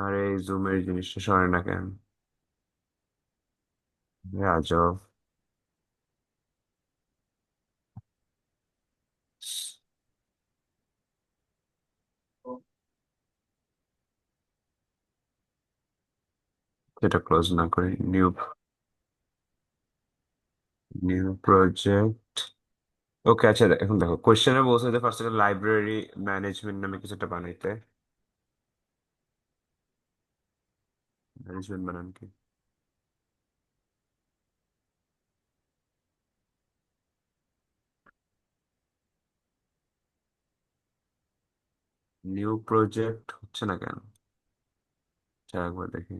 আর এই জুমের জিনিসটা সরে না কেন? আজব। এটা ক্লোজ না করি। New new project. ওকে, আচ্ছা এখন দেখো কোয়েশ্চেনে বলছে যে ফার্স্ট লাইব্রেরি ম্যানেজমেন্ট নামে কিছু একটা বানাইতে। ম্যানেজমেন্ট বানান কি? নিউ প্রজেক্ট হচ্ছে না কেন? আচ্ছা, একবার দেখি।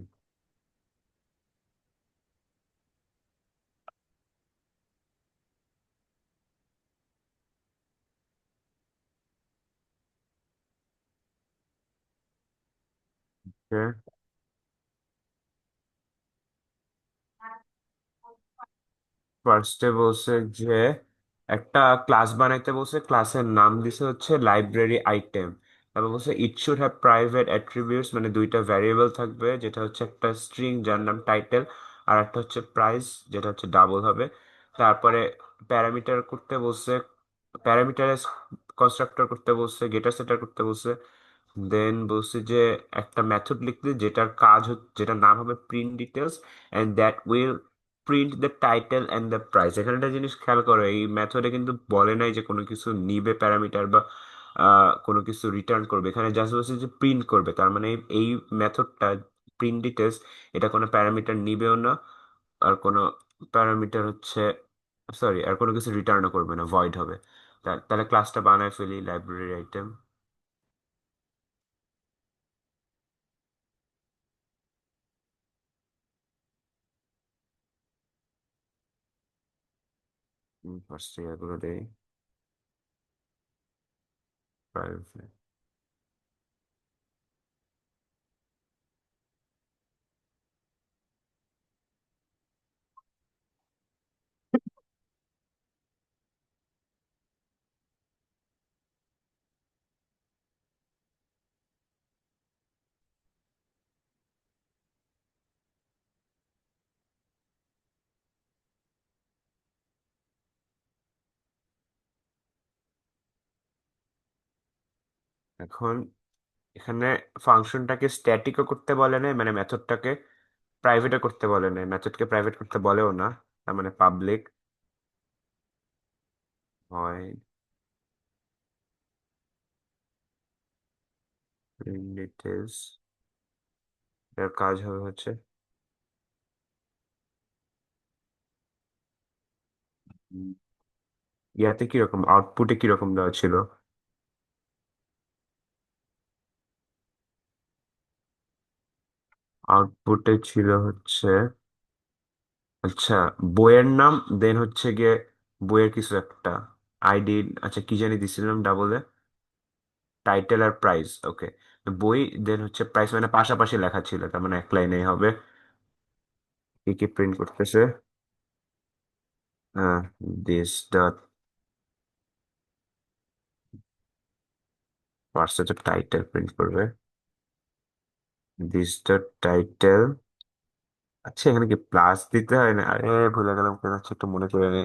ফার্স্টে বলছে যে একটা ক্লাস বানাইতে বলছে, ক্লাসের নাম দিছে হচ্ছে লাইব্রেরি আইটেম। তারপর বলছে it should have private attributes, মানে দুইটা ভ্যারিয়েবল থাকবে, যেটা হচ্ছে একটা স্ট্রিং যার নাম টাইটেল, আর একটা হচ্ছে প্রাইস যেটা হচ্ছে ডাবল হবে। তারপরে প্যারামিটার করতে বলছে, প্যারামিটার কনস্ট্রাক্টর করতে বলছে, গেটার সেটার করতে বলছে। দেন বলছে যে একটা মেথড লিখতে যেটার কাজ হচ্ছে, যেটার নাম হবে print details, and that will print the title and the price. এখানে একটা জিনিস খেয়াল করো, এই মেথডে কিন্তু বলে নাই যে কোনো কিছু নিবে প্যারামিটার বা কোনো কিছু রিটার্ন করবে। এখানে জাস্ট বলছে যে প্রিন্ট করবে, তার মানে এই মেথডটা প্রিন্ট ডিটেলস, এটা কোনো প্যারামিটার নিবেও না, আর কোনো প্যারামিটার হচ্ছে, সরি, আর কোনো কিছু রিটার্নও করবে না, ভয়েড হবে। তাহলে ক্লাসটা বানায় ফেলি লাইব্রেরি আইটেম। ফার্স্ট ইয়ারগুলো দেই। প্রাইভেট। এখন এখানে ফাংশনটাকে স্ট্যাটিকও করতে বলে না, মানে মেথডটাকে প্রাইভেটও করতে বলে না, মেথডকে প্রাইভেট করতে বলেও না, তার মানে পাবলিক হয় ডিটেলস। এর কাজ হবে হচ্ছে উম, ইয়াতে কিরকম আউটপুটে কিরকম দেওয়া ছিল? আউটপুটে ছিল হচ্ছে, আচ্ছা, বইয়ের নাম, দেন হচ্ছে গিয়ে বইয়ের কিছু একটা আইডি, আচ্ছা কি জানি দিছিলাম ডাবলে, টাইটেল আর প্রাইস। ওকে, বই, দেন হচ্ছে প্রাইস, মানে পাশাপাশি লেখা ছিল, তার মানে এক লাইনেই হবে। কি কি প্রিন্ট করতেছে? হ্যাঁ, দিস ডট, ফার্স্টে তো টাইটেল প্রিন্ট করবে, দিস ডট টাইটেল। আচ্ছা, এখানে কি প্লাস দিতে হয় না? আরে ভুলে গেলাম কেন, আচ্ছা একটু মনে করে নে।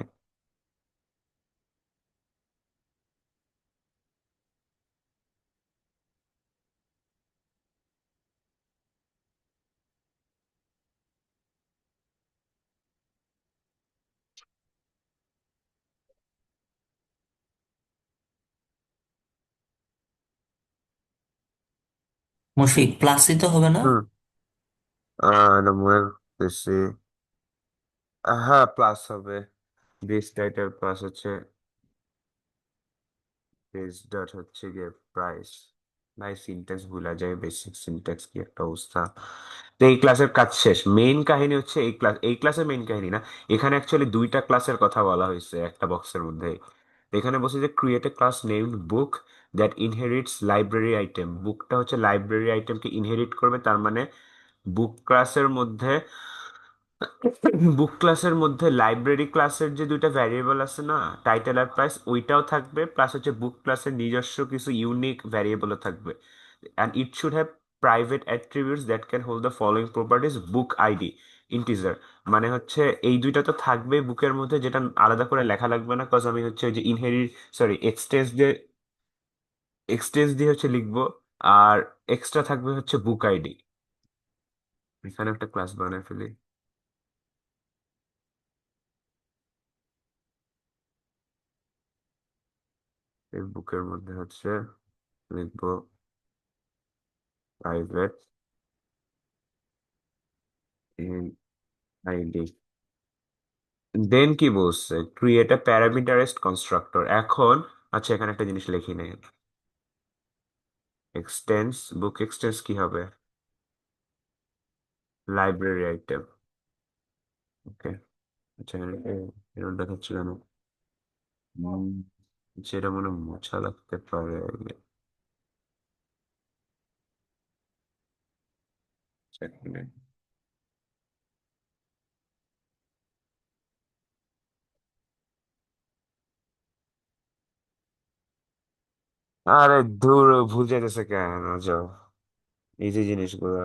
মুশফিক, প্লাস দিতে হবে না? হুম। না, মনে করতেছি। হ্যাঁ, প্লাস হবে। দিস টাইটেল প্লাস হচ্ছে দিস ডট হচ্ছে গিয়ে প্রাইস। ভাই সিনট্যাক্স ভুলা যায়, বেসিক সিনট্যাক্স কি একটা অবস্থা। তো এই ক্লাসের কাজ শেষ। মেইন কাহিনী হচ্ছে এই ক্লাসের মেইন কাহিনী না। এখানে অ্যাকচুয়ালি দুইটা ক্লাসের কথা বলা হয়েছে একটা বক্সের মধ্যে। এখানে বলছে যে create a class named book that inherits library item. বুকটা হচ্ছে লাইব্রেরি আইটেমকে ইনহেরিট করবে, তার মানে বুক ক্লাসের মধ্যে বুক ক্লাসের মধ্যে লাইব্রেরি ক্লাসের যে দুইটা ভ্যারিয়েবল আছে না, টাইটেল আর প্রাইস, ওইটাও থাকবে, প্লাস হচ্ছে বুক ক্লাসের নিজস্ব কিছু ইউনিক ভ্যারিয়েবলও থাকবে। And it should have private attributes that can hold the following properties: book ID integer, মানে হচ্ছে এই দুইটা তো থাকবে বুকের মধ্যে, যেটা আলাদা করে লেখা লাগবে না, কজ আমি হচ্ছে ওই যে ইনহেরিট সরি এক্সটেন্স দিয়ে হচ্ছে লিখবো। আর এক্সট্রা থাকবে হচ্ছে বুক আইডি। এখানে একটা ক্লাস বানায় ফেলি। এই বুকের মধ্যে হচ্ছে লিখবো প্রাইভেট আইডি। দেন কি বলছে, ক্রিয়েট এ প্যারামিটারাইজড কনস্ট্রাক্টর। এখন আচ্ছা, এখানে একটা জিনিস লিখি নেই, এক্সটেন্স বুক এক্সটেন্স কি হবে, লাইব্রেরি আইটেম। ওকে। আচ্ছা, এখানে এরকম দেখাচ্ছি কেন? উম, যেটা মনে হয় মোছা লাগতে পারে। সেখানে আরে দূর, ভুল যাইতেছে কেন, যাও এই যে জিনিসগুলা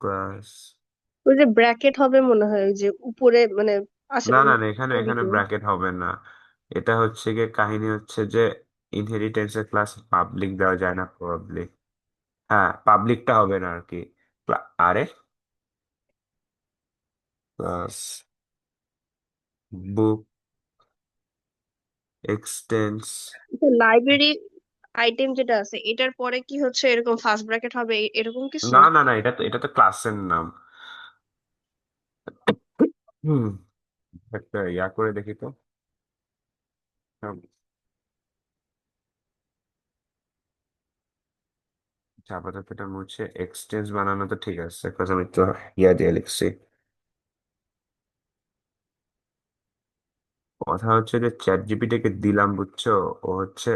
ক্লাস। ওই যে ব্র্যাকেট হবে মনে হয়, ওই যে উপরে মানে আসে না না মানে না, এখানে হবে এখানে কি। ব্র্যাকেট হবে না। এটা হচ্ছে গিয়ে কাহিনী হচ্ছে যে ইনহেরিটেন্সের ক্লাস পাবলিক দেওয়া যায় না প্রবাবলি। হ্যাঁ, পাবলিকটা হবে না আর কি। আরে ক্লাস বুক এক্সটেন্স। লাইব্রেরি আইটেম যেটা আছে এটার পরে কি হচ্ছে এরকম ফার্স্ট ব্র্যাকেট হবে এরকম কিছু? না না না, এটা তো ক্লাসের নাম। হুম, একটা ইয়া করে দেখি তো। হুম, আচ্ছা, আপাতত এটা মুছে এক্সটেন্স বানানো তো ঠিক আছে, কারণ আমি তো ইয়া দিয়ে লিখছি। কথা হচ্ছে যে চ্যাট জিপিটিকে দিলাম, বুঝছো, ও হচ্ছে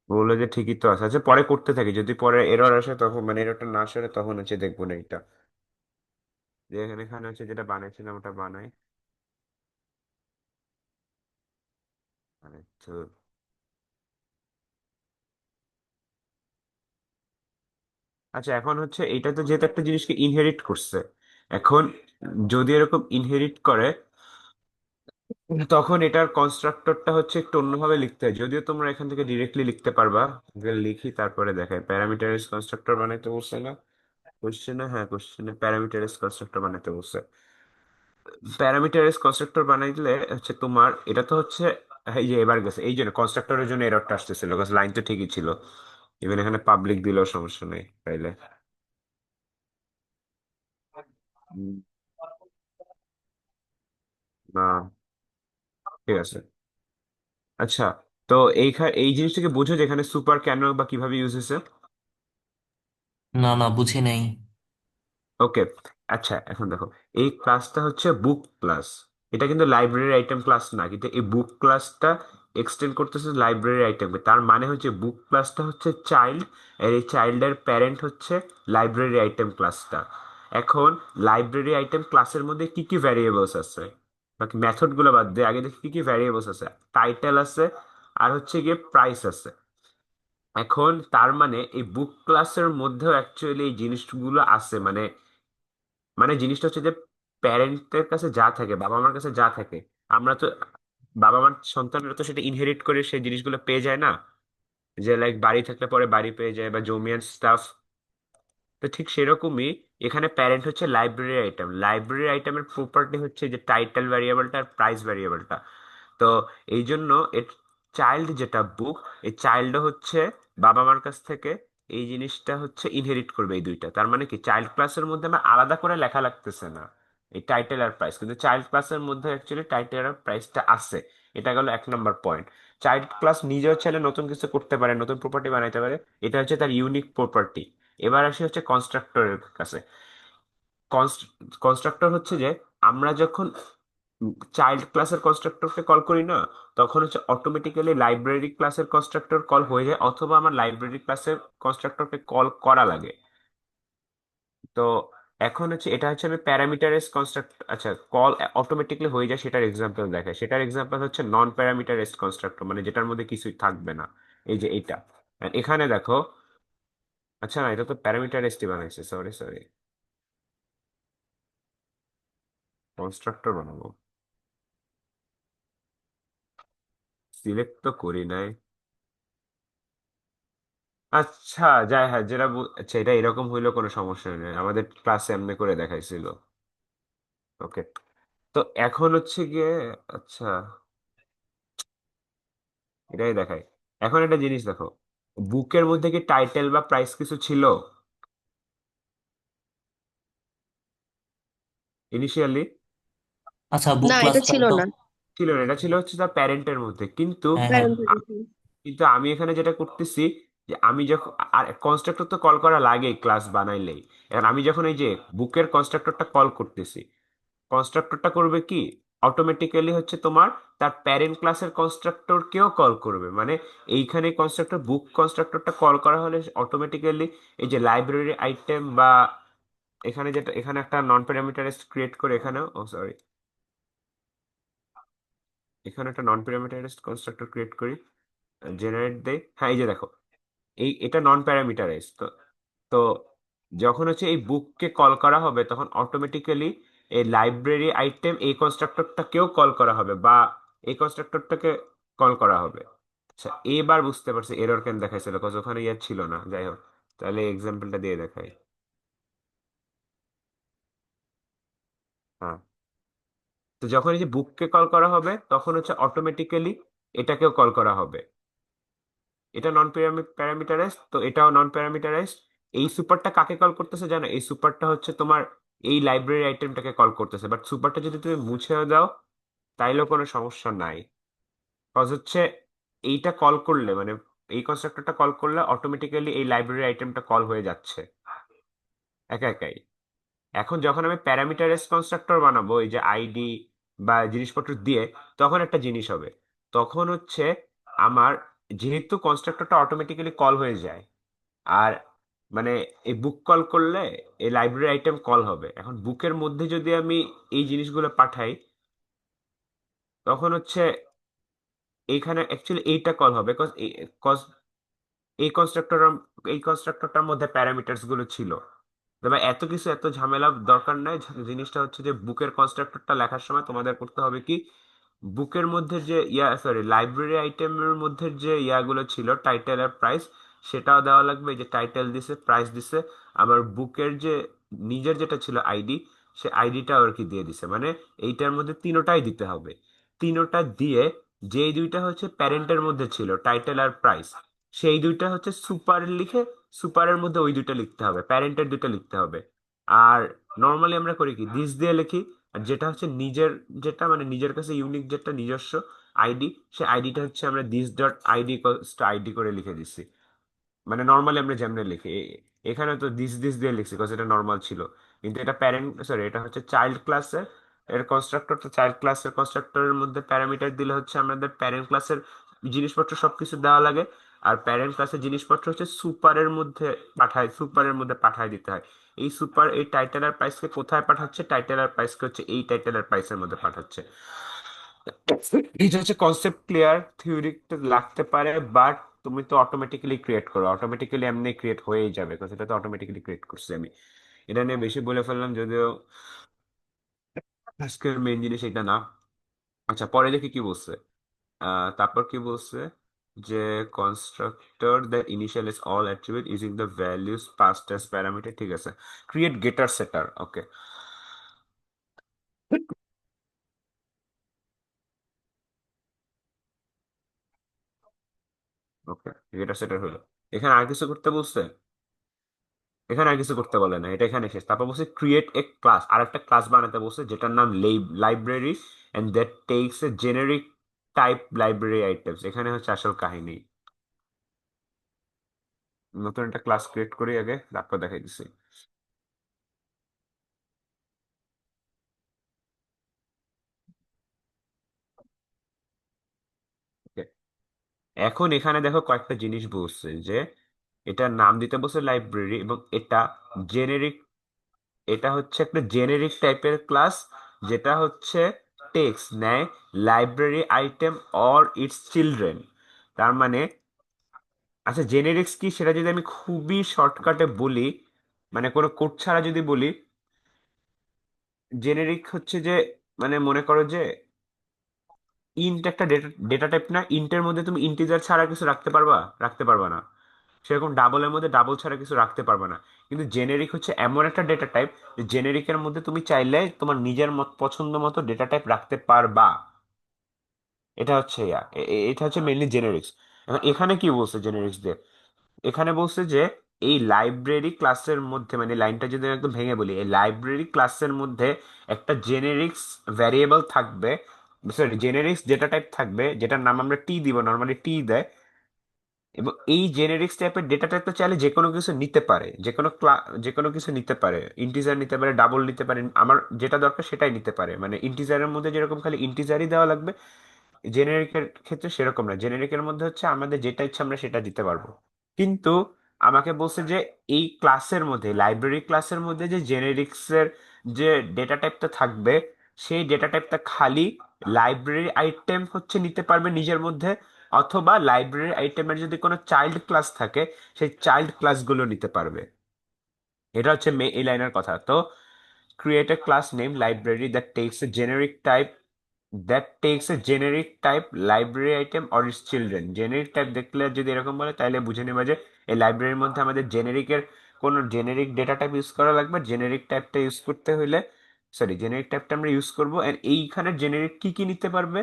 বললো যে ঠিকই তো আছে। আচ্ছা, পরে করতে থাকি, যদি পরে এরর আসে তখন, মানে এররটা না আসে তখন হচ্ছে দেখবো না এটা। যে এখানে এখানে হচ্ছে যেটা বানাইছিলাম ওটা বানাই। মানে তো আচ্ছা, এখন হচ্ছে এটা তো যেহেতু একটা জিনিসকে ইনহেরিট করছে, এখন যদি এরকম ইনহেরিট করে তখন এটার কনস্ট্রাক্টরটা হচ্ছে একটু অন্যভাবে লিখতে হয়, যদিও তোমরা এখান থেকে ডিরেক্টলি লিখতে পারবা। আগে লিখি তারপরে দেখাই। প্যারামিটারাইজ কনস্ট্রাক্টর বানাইতে বলছে না কোশ্চেনে? হ্যাঁ, কোশ্চেনে প্যারামিটারাইজ কনস্ট্রাক্টর বানাইতে বলছে। প্যারামিটারাইজ কনস্ট্রাক্টর বানাই দিলে হচ্ছে তোমার এটা তো হচ্ছে এই যে এবার গেছে, এই জন্য কনস্ট্রাক্টরের জন্য এররটা আসতেছিল, লাইন তো ঠিকই ছিল। ইভেন এখানে পাবলিক দিলেও সমস্যা নেই তাইলে। হুম, না, ঠিক আছে। আচ্ছা, তো এই জিনিসটাকে বুঝো যে এখানে সুপার কেন বা কিভাবে ইউজ হয়েছে। না না, বুঝি নাই। ওকে। আচ্ছা, এখন দেখো, এই ক্লাসটা হচ্ছে বুক ক্লাস। এটা কিন্তু লাইব্রেরি আইটেম ক্লাস না, কিন্তু এই বুক ক্লাসটা এক্সটেন্ড করতেছে লাইব্রেরি আইটেমে। তার মানে হচ্ছে বুক ক্লাসটা হচ্ছে চাইল্ড, আর এই চাইল্ডের প্যারেন্ট হচ্ছে লাইব্রেরি আইটেম ক্লাসটা। এখন লাইব্রেরি আইটেম ক্লাসের মধ্যে কি কি ভ্যারিয়েবলস আছে, বাকি মেথড গুলো বাদ দিয়ে আগে দেখি কি কি ভ্যারিয়েবলস আছে। টাইটেল আছে, আর হচ্ছে গিয়ে প্রাইস আছে। এখন তার মানে এই বুক ক্লাসের মধ্যেও অ্যাকচুয়ালি এই জিনিসগুলো আছে, মানে মানে জিনিসটা হচ্ছে যে প্যারেন্টের কাছে যা থাকে, বাবা মার কাছে যা থাকে, আমরা তো বাবা মার সন্তানরা তো সেটা ইনহেরিট করে সেই জিনিসগুলো পেয়ে যায় না। যে লাইক বাড়ি থাকলে পরে বাড়ি পেয়ে যায় বা জমি অ্যান্ড স্টাফ। তো ঠিক সেরকমই এখানে প্যারেন্ট হচ্ছে লাইব্রেরি আইটেম। লাইব্রেরি আইটেমের প্রপার্টি হচ্ছে যে টাইটেল ভ্যারিয়েবলটা আর প্রাইস ভ্যারিয়েবলটা। তো এই জন্য এর চাইল্ড যেটা বুক, এই চাইল্ডও হচ্ছে বাবা মার কাছ থেকে এই জিনিসটা হচ্ছে ইনহেরিট করবে এই দুইটা। তার মানে কি চাইল্ড ক্লাসের মধ্যে আমার আলাদা করে লেখা লাগতেছে না এই টাইটেল আর প্রাইস, কিন্তু চাইল্ড ক্লাসের মধ্যে অ্যাকচুয়ালি টাইটেল আর প্রাইসটা আছে। এটা গেল 1 নম্বর পয়েন্ট। চাইল্ড ক্লাস নিজেও চাইলে নতুন কিছু করতে পারে, নতুন প্রপার্টি বানাইতে পারে, এটা হচ্ছে তার ইউনিক প্রপার্টি। এবার আসি হচ্ছে কনস্ট্রাক্টরের কাছে। কনস্ট্রাক্টর হচ্ছে যে আমরা যখন চাইল্ড ক্লাসের কনস্ট্রাক্টরকে কল করি না, তখন হচ্ছে অটোমেটিক্যালি লাইব্রেরি ক্লাসের কনস্ট্রাক্টর কল হয়ে যায়, অথবা আমার লাইব্রেরি ক্লাসের কনস্ট্রাক্টরকে কল করা লাগে। তো এখন হচ্ছে এটা হচ্ছে আমি প্যারামিটারাইজ কনস্ট্রাক্ট, আচ্ছা কল অটোমেটিকলি হয়ে যায় সেটার এক্সাম্পল দেখায়। সেটার এক্সাম্পল হচ্ছে নন প্যারামিটারাইজড কনস্ট্রাক্টর, মানে যেটার মধ্যে কিছুই থাকবে না। এই যে এটা, আর এখানে দেখো, আচ্ছা না এটা তো প্যারামিটারাইজড বানাইছে, সরি সরি, কনস্ট্রাক্টর বানাবো, সিলেক্ট তো করি নাই। আচ্ছা যাই, হ্যাঁ যেটা আচ্ছা এটা এরকম হইলো কোনো সমস্যা নেই, আমাদের ক্লাসে এমনি করে দেখাইছিল। ওকে, তো এখন হচ্ছে গিয়ে, আচ্ছা এটাই দেখাই। এখন একটা জিনিস দেখো, বুকের মধ্যে কি টাইটেল বা প্রাইস কিছু ছিল ইনিশিয়ালি? আচ্ছা, বুক না, এটা ক্লাসটা ছিল তো। না। ছিল না, এটা ছিল হচ্ছে তার প্যারেন্টের মধ্যে, কিন্তু হ্যাঁ, হ্যাঁ। আ- কিন্তু আমি এখানে যেটা করতেছি, যে আমি যখন, আর কনস্ট্রাক্টর তো কল করা লাগে ক্লাস বানাইলেই, এখন আমি যখন এই যে বুকের কনস্ট্রাক্টরটা কল করতেছি, কনস্ট্রাক্টরটা করবে কি, অটোমেটিক্যালি হচ্ছে তোমার তার প্যারেন্ট ক্লাসের কনস্ট্রাক্টরকেও কল করবে, মানে এইখানে কনস্ট্রাক্টর বুক কনস্ট্রাক্টরটা কল করা হলে অটোমেটিক্যালি এই যে লাইব্রেরি আইটেম বা এখানে যেটা, এখানে একটা নন প্যারামিটারাইজড ক্রিয়েট করে, এখানেও ও সরি, এখানে একটা নন প্যারামিটারাইজড কনস্ট্রাক্টর ক্রিয়েট করি, জেনারেট দেই, হ্যাঁ এই যে দেখো, এই এটা নন প্যারামিটারাইজ তো। তো যখন হচ্ছে এই বুককে কল করা হবে তখন অটোমেটিক্যালি এই লাইব্রেরি আইটেম এই কনস্ট্রাক্টরটাকেও কল করা হবে, বা এই কনস্ট্রাক্টরটাকে কল করা হবে। আচ্ছা এবার বুঝতে পারছি এরর কেন দেখাইছিল, কজ ওখানে ইয়ে ছিল না, যাই হোক, তাহলে এক্সাম্পলটা দিয়ে দেখাই। হ্যাঁ, তো যখন এই যে বুককে কল করা হবে তখন হচ্ছে অটোমেটিক্যালি এটাকেও কল করা হবে। এটা নন প্যারামিটারাইজ, তো এটাও নন প্যারামিটারাইজ। এই সুপারটা কাকে কল করতেছে জানো, এই সুপারটা হচ্ছে তোমার এই লাইব্রেরি আইটেমটাকে কল করতেছে, বাট সুপারটা যদি তুমি মুছেও দাও তাইলেও কোনো সমস্যা নাই, কজ হচ্ছে এইটা কল করলে মানে এই কনস্ট্রাক্টরটা কল করলে অটোমেটিক্যালি এই লাইব্রেরি আইটেমটা কল হয়ে যাচ্ছে একা একাই। এখন যখন আমি প্যারামিটারাইজ কনস্ট্রাক্টর বানাবো এই যে আইডি বা জিনিসপত্র দিয়ে, তখন একটা জিনিস হবে, তখন হচ্ছে আমার, যেহেতু কনস্ট্রাক্টরটা অটোমেটিক্যালি কল হয়ে যায়, আর মানে এই বুক কল করলে এই লাইব্রেরি আইটেম কল হবে, এখন বুকের মধ্যে যদি আমি এই জিনিসগুলো পাঠাই তখন হচ্ছে এইখানে অ্যাকচুয়ালি এইটা কল হবে, কজ এই কনস্ট্রাক্টর, এই কনস্ট্রাক্টরটার মধ্যে প্যারামিটারস গুলো ছিল। তবে এত কিছু এত ঝামেলা দরকার নাই, জিনিসটা হচ্ছে যে বুকের কনস্ট্রাক্টরটা লেখার সময় তোমাদের করতে হবে কি, বুকের মধ্যে যে ইয়া সরি লাইব্রেরি আইটেমের মধ্যে যে ইয়াগুলো ছিল টাইটেল আর প্রাইস, সেটাও দেওয়া লাগবে, যে টাইটেল দিছে প্রাইস দিছে, আবার বুকের যে নিজের যেটা ছিল আইডি, সে আইডিটাও আর কি দিয়ে দিছে, মানে এইটার মধ্যে তিনোটাই দিতে হবে। তিনোটা দিয়ে যেই দুইটা হচ্ছে প্যারেন্টের মধ্যে ছিল টাইটেল আর প্রাইস, সেই দুইটা হচ্ছে সুপার লিখে সুপারের মধ্যে ওই দুইটা লিখতে হবে, প্যারেন্টের দুইটা লিখতে হবে। আর নর্মালি আমরা করি কি দিস দিয়ে লিখি, আর যেটা হচ্ছে নিজের, যেটা মানে নিজের কাছে ইউনিক যেটা নিজস্ব আইডি, সে আইডিটা হচ্ছে আমরা দিস ডট আইডি আইডি করে লিখে দিচ্ছি, মানে নর্মালি আমরা যেমন লিখি এখানে তো দিস দিস দিয়ে লিখছি বিকজ এটা নর্মাল ছিল। কিন্তু এটা প্যারেন্ট সরি এটা হচ্ছে চাইল্ড ক্লাসের এর কনস্ট্রাক্টর, তো চাইল্ড ক্লাসের কনস্ট্রাক্টরের মধ্যে প্যারামিটার দিলে হচ্ছে আমাদের প্যারেন্ট ক্লাসের জিনিসপত্র সবকিছু দেওয়া লাগে, আর প্যারেন্ট ক্লাসের জিনিসপত্র হচ্ছে সুপারের মধ্যে পাঠায়, সুপারের মধ্যে পাঠায় দিতে হয়। এই সুপার এই টাইটেল আর প্রাইসকে কোথায় পাঠাচ্ছে, টাইটেল আর প্রাইসকে হচ্ছে এই টাইটেল আর প্রাইসের মধ্যে পাঠাচ্ছে। এটা হচ্ছে কনসেপ্ট ক্লিয়ার, থিওরি লাগতে পারে, বাট তুমি তো অটোমেটিক্যালি ক্রিয়েট করো, অটোমেটিক্যালি এমনি ক্রিয়েট হয়েই যাবে, কারণ এটা তো অটোমেটিক্যালি ক্রিয়েট করছি আমি। এটা নিয়ে বেশি বলে ফেললাম যদিও আজকের মেইন জিনিস এটা না। আচ্ছা পরে দেখি কি বলছে, তারপর কি বলছে, যে constructor that initialize all attribute using the values passed as parameter, ঠিক আছে, ক্রিয়েট গেটার সেটার, ওকে। ওকে, গেটার সেটার হলো, এখানে আর কিছু করতে বলছে, এখানে আর কিছু করতে বলে না, এটা এখানে শেষ। তারপর বলছে ক্রিয়েট এ ক্লাস, আর একটা ক্লাস বানাতে বলছে যেটার নাম library and that takes a generic type library items, এখানে হচ্ছে আসল কাহিনী। নতুন একটা ক্লাস ক্রিয়েট করি আগে, তারপর দেখাই দিচ্ছি। Okay. এখন এখানে দেখো কয়েকটা জিনিস বলছে, যে এটার নাম দিতে বলছে লাইব্রেরি, এবং এটা জেনেরিক, এটা হচ্ছে একটা জেনেরিক টাইপের ক্লাস, যেটা হচ্ছে টেক্সট নেয় library item or it's children. তার মানে, আচ্ছা জেনেরিক্স কি সেটা যদি আমি খুবই শর্টকাটে বলি, মানে কোনো কোড ছাড়া যদি বলি, জেনেরিক হচ্ছে যে, মানে মনে করো যে ইন্ট একটা ডেটা ডেটা টাইপ না, ইন্টের মধ্যে তুমি ইন্টিজার ছাড়া কিছু রাখতে পারবা? রাখতে পারবা না। সেরকম ডাবলের মধ্যে ডাবল ছাড়া কিছু রাখতে পারবে না। কিন্তু জেনেরিক হচ্ছে এমন একটা ডেটা টাইপ, যে জেনেরিকের মধ্যে তুমি চাইলে তোমার নিজের মত পছন্দ মতো ডেটা টাইপ রাখতে পারবা। এটা হচ্ছে এটা হচ্ছে মেইনলি জেনেরিক্স। এখন এখানে কি বলছে জেনেরিক্স দিয়ে? এখানে বলছে যে এই লাইব্রেরি ক্লাসের মধ্যে, মানে লাইনটা যদি আমি একদম ভেঙে বলি, এই লাইব্রেরি ক্লাসের মধ্যে একটা জেনেরিক্স ভ্যারিয়েবল থাকবে, সরি জেনেরিক্স ডেটা টাইপ থাকবে, যেটার নাম আমরা টি দিব, নর্মালি টি দেয়। এবং এই জেনেরিক্স টাইপের ডেটা টাইপ তো চাইলে যে কোনো কিছু নিতে পারে, যে কোনো কিছু নিতে পারে, ইন্টিজার নিতে পারে, ডাবল নিতে পারে, আমার যেটা দরকার সেটাই নিতে পারে। মানে ইন্টিজারের মধ্যে যেরকম খালি ইন্টিজারই দেওয়া লাগবে, জেনেরিকের ক্ষেত্রে সেরকম না। জেনেরিকের মধ্যে হচ্ছে আমাদের যেটা ইচ্ছা আমরা সেটা দিতে পারবো। কিন্তু আমাকে বলছে যে এই ক্লাসের মধ্যে, লাইব্রেরি ক্লাসের মধ্যে যে জেনেরিক্সের যে ডেটা টাইপটা থাকবে, সেই ডেটা টাইপটা খালি লাইব্রেরি আইটেম হচ্ছে নিতে পারবে নিজের মধ্যে, অথবা লাইব্রেরি আইটেমের যদি কোনো চাইল্ড ক্লাস থাকে, সেই চাইল্ড ক্লাসগুলো নিতে পারবে। এটা হচ্ছে এই লাইনের কথা। তো create a class named library that takes a generic type library item or its children. Generic type দেখলে যদি এরকম বলে, তাহলে বুঝে নেবা যে এই লাইব্রেরির মধ্যে আমাদের জেনেরিকের কোন জেনেরিক ডেটা টাইপ ইউজ করা লাগবে। জেনেরিক টাইপটা ইউজ করতে হইলে, সরি জেনেরিক টাইপটা আমরা ইউজ করবো, এন্ড এইখানে জেনেরিক কি কি নিতে পারবে,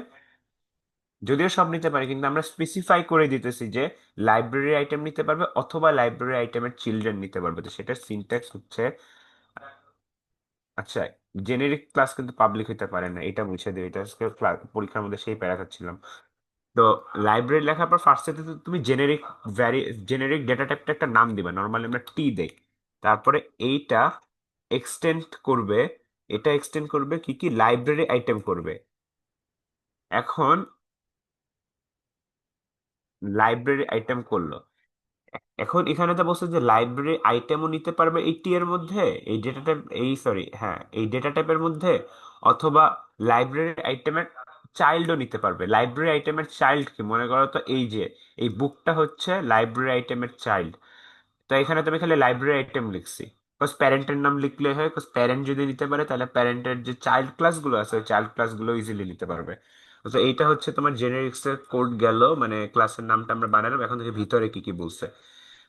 যদিও সব নিতে পারে, কিন্তু আমরা স্পেসিফাই করে দিতেছি যে লাইব্রেরি আইটেম নিতে পারবে অথবা লাইব্রেরি আইটেমের চিলড্রেন নিতে পারবে। তো সেটার সিনট্যাক্স হচ্ছে, আচ্ছা জেনেরিক ক্লাস কিন্তু পাবলিক হতে পারে না, এটা মুছে দিও। এটা আজকে পরীক্ষার মধ্যে সেই প্যারা খাচ্ছিলাম। তো লাইব্রেরি লেখার পর ফার্স্টে তো তুমি জেনেরিক ডেটা টাইপটা একটা নাম দিবা, নর্মালি আমরা টি দেই। তারপরে এইটা এক্সটেন্ড করবে, এটা এক্সটেন্ড করবে কি কি লাইব্রেরি আইটেম করবে। এখন লাইব্রেরি আইটেম করলো, এখন এখানে তো বলছে যে লাইব্রেরি আইটেমও নিতে পারবে এই টি এর মধ্যে, এই ডেটা টাইপ, এই সরি হ্যাঁ এই ডেটা টাইপের মধ্যে, অথবা লাইব্রেরি আইটেমের চাইল্ডও নিতে পারবে। লাইব্রেরি আইটেমের চাইল্ড কি, মনে করো তো এই যে এই বুকটা হচ্ছে লাইব্রেরি আইটেমের চাইল্ড। তো এখানে তুমি খালি লাইব্রেরি আইটেম লিখছি, বাস প্যারেন্টের নাম লিখলে হয়। প্যারেন্ট যদি নিতে পারে, তাহলে প্যারেন্টের যে চাইল্ড ক্লাসগুলো আছে ওই চাইল্ড ক্লাসগুলো ইজিলি নিতে পারবে। তো এইটা হচ্ছে তোমার জেনেরিক্স এর কোড গেল, মানে ক্লাসের নামটা আমরা বানালাম। এখন থেকে ভিতরে কি কি বলছে,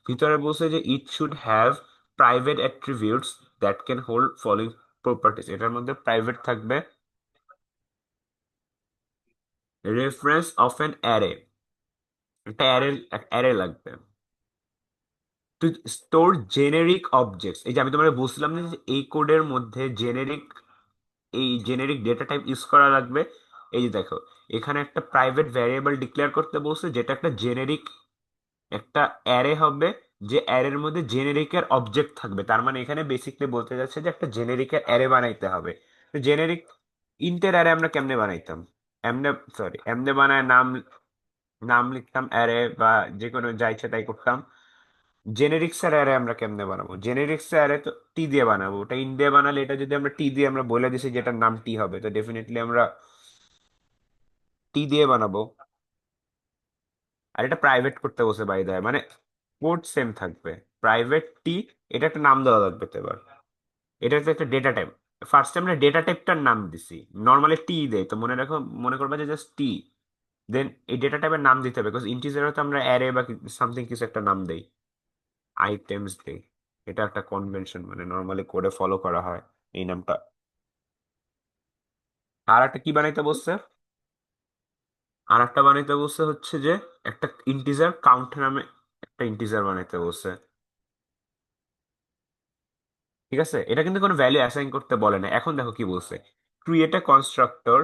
ভিতরে বলছে যে it should have private attributes that can hold following properties. এটার মধ্যে প্রাইভেট থাকবে, রেফারেন্স অফ অ্যান অ্যারে, একটা অ্যারে লাগবে, টু স্টোর জেনেরিক অবজেক্টস। এই যে আমি তোমাকে বলছিলাম না যে এই কোডের মধ্যে এই জেনেরিক ডেটা টাইপ ইউজ করা লাগবে। এই যে দেখো, এখানে একটা প্রাইভেট ভ্যারিয়েবল ডিক্লেয়ার করতে বলছে, যেটা একটা জেনেরিক একটা অ্যারে হবে, যে অ্যারের মধ্যে জেনেরিকের অবজেক্ট থাকবে। তার মানে এখানে বেসিকলি বলতে যাচ্ছে যে একটা জেনেরিকের অ্যারে বানাইতে হবে। তো জেনেরিক ইন্টের অ্যারে আমরা কেমনে বানাইতাম, এমনে, সরি এমনে বানায় নাম নাম লিখতাম অ্যারে, বা যে কোনো যা ইচ্ছা তাই করতাম। জেনেরিক্স এর অ্যারে আমরা কেমনে বানাবো, জেনেরিক্স এর অ্যারে তো টি দিয়ে বানাবো। ওটা ইন দিয়ে বানালে, এটা যদি আমরা টি দিয়ে আমরা বলে দিছি যেটার নাম টি হবে, তো ডেফিনেটলি আমরা টি দিয়ে বানাবো। আর এটা প্রাইভেট করতে বসে বাই দেয়, মানে কোড সেম থাকবে, প্রাইভেট টি। এটা একটা নাম দেওয়া লাগবে তো এবার। এটা তো একটা ডেটা টাইপ, ফার্স্টে আমরা ডেটা টাইপটার নাম দিছি, নর্মালি টি দেয় তো মনে রাখো, মনে করবা যে জাস্ট টি। দেন এই ডেটা টাইপের নাম দিতে হবে, বিকজ ইন্টিজারে তো আমরা অ্যারে বা সামথিং কিছু একটা নাম দেই, আইটেমস দেই। এটা একটা কনভেনশন, মানে নর্মালি কোডে ফলো করা হয় এই নামটা। আর একটা কি বানাইতে বলছে, আর একটা বানাইতে বলছে হচ্ছে যে একটা ইন্টিজার কাউন্ট নামে একটা ইন্টিজার বানাইতে বলছে। ঠিক আছে, এটা কিন্তু কোনো ভ্যালু অ্যাসাইন করতে বলে না। এখন দেখো কি বলছে, ক্রিয়েট এ কনস্ট্রাক্টর,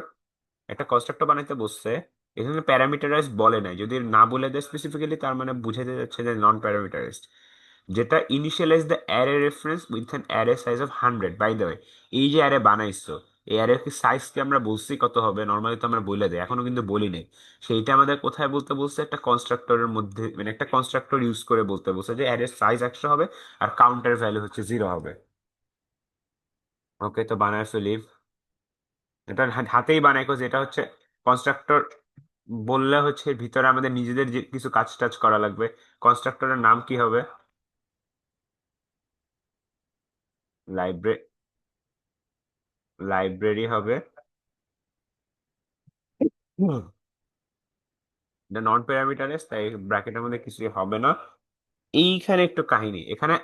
একটা কনস্ট্রাক্টর বানাইতে বসছে। এখানে প্যারামিটারাইজ বলে নাই, যদি না বলে দেয় স্পেসিফিক্যালি, তার মানে বুঝাতে যাচ্ছে যে নন প্যারামিটারাইজড। যেটা initialize the array reference with an array size of 100। By the way, এই যে অ্যারে বানাইছো, এই অ্যারে কি সাইজ কি আমরা বলছি কত হবে? নর্মালি তো আমরা বলে দেয়, এখনো কিন্তু বলি নাই। সেইটা আমাদের কোথায় বলতে বলছে, একটা কনস্ট্রাক্টরের মধ্যে, মানে একটা কনস্ট্রাক্টর ইউজ করে বলতে বলছে যে অ্যারে সাইজ 100 হবে আর কাউন্টার ভ্যালু হচ্ছে 0 হবে। ওকে, তো বানায় ফেলি। এটা হাতেই বানাই, কজ এটা হচ্ছে কনস্ট্রাক্টর বললে হচ্ছে ভিতরে আমাদের নিজেদের যে কিছু কাজ টাজ করা লাগবে। কনস্ট্রাক্টরের নাম কি হবে? লাইব্রেরি, লাইব্রেরি হবে। হুম। এটা নন প্যারামিটারেস, তাই ব্র্যাকেটের মধ্যে কিছুই হবে না। এইখানে একটু কাহিনী এখানে।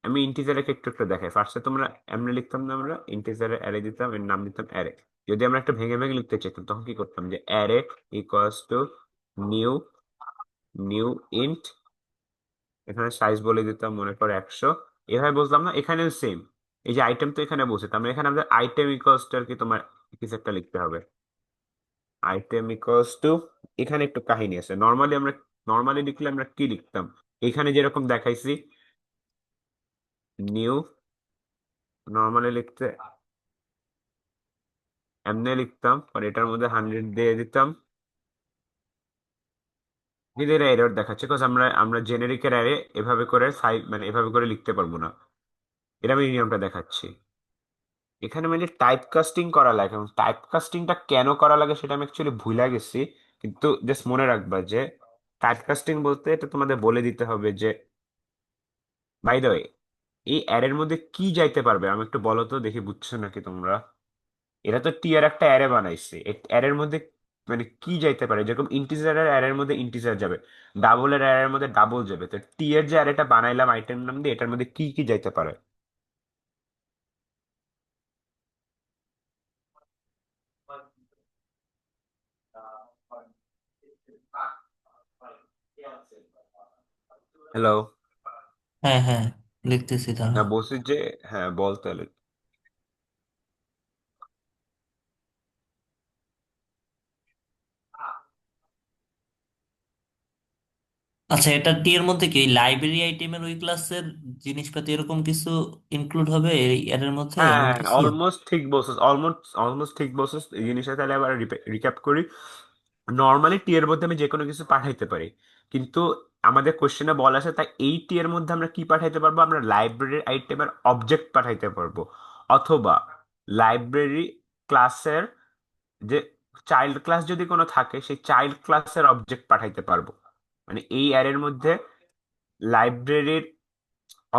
আমি ইন্টিজারকে একটু একটু দেখাই। ফার্স্টে তোমরা এমনি লিখতাম না, আমরা ইন্টিজারের অ্যারে দিতাম, এর নাম দিতাম অ্যারে। যদি আমরা একটা ভেঙে ভেঙে লিখতে চাইতাম তখন কি করতাম, যে array equals to new, new int, এখানে সাইজ বলে দিতাম মনে করো 100। এভাবে বলতাম না, এখানে সেম। এই যে আইটেম তো এখানে বসে, তার মানে এখানে আমাদের আইটেম ইকুয়ালস টু আর কি তোমার কিছু একটা লিখতে হবে। আইটেম ইকুয়ালস টু, এখানে একটু কাহিনী আছে। নর্মালি লিখলে আমরা কি লিখতাম, এখানে যেরকম দেখাইছি নিউ, নর্মালি লিখতে এমনি লিখতাম, আর এটার মধ্যে 100 দিয়ে দিতাম। কিন্তু এটা এরর দেখাচ্ছে, বিকজ আমরা জেনেরিকের অ্যারে এভাবে করে ফাইভ মানে এভাবে করে লিখতে পারবো না। এটা আমি নিয়মটা দেখাচ্ছি। এখানে মানে টাইপ কাস্টিং করা লাগে, এবং টাইপ কাস্টিংটা কেন করা লাগে সেটা আমি অ্যাকচুয়ালি ভুলে গেছি। কিন্তু জাস্ট মনে রাখবা যে টাইপ কাস্টিং বলতে এটা তোমাদের বলে দিতে হবে যে, বাই দ্য ওয়ে, এই অ্যারের মধ্যে কি যাইতে পারবে আমি একটু বলো তো দেখি, বুঝছো নাকি তোমরা? এটা তো টি এর একটা অ্যারে বানাইছে, অ্যারের মধ্যে মানে কি যাইতে পারে, যেরকম ইন্টিজারের অ্যারের মধ্যে ইন্টিজার যাবে, ডাবলের অ্যারের মধ্যে ডাবল যাবে, তো টি এর যে অ্যারেটা বানাইলাম আইটেম নাম দিয়ে, এটার মধ্যে কি কি যাইতে পারে? হ্যালো? হ্যাঁ হ্যাঁ, লিখতেছি না দাঁড়া। বলছি যে, হ্যাঁ বল তাহলে। আচ্ছা, এটা টি এর মধ্যে কি লাইব্রেরি আইটেমের ওই ক্লাসের জিনিসপাতি এরকম কিছু ইনক্লুড হবে এই এর মধ্যে এমন হ্যাঁ, কিছু? অলমোস্ট ঠিক বলছিস, অলমোস্ট অলমোস্ট ঠিক বলছিস। এই জিনিসটা তাহলে আবার রিক্যাপ করি। নর্মালি টি এর মধ্যে আমি যে কোনো কিছু পাঠাইতে পারি, কিন্তু আমাদের কোশ্চেনে বলা আছে তাই এই টি এর মধ্যে আমরা কি পাঠাইতে পারবো, আমরা লাইব্রেরির আইটেমের অবজেক্ট পাঠাইতে পারবো, অথবা লাইব্রেরি ক্লাসের যে চাইল্ড ক্লাস যদি কোনো থাকে সেই চাইল্ড ক্লাসের অবজেক্ট পাঠাইতে পারবো। মানে এই অ্যারের মধ্যে লাইব্রেরির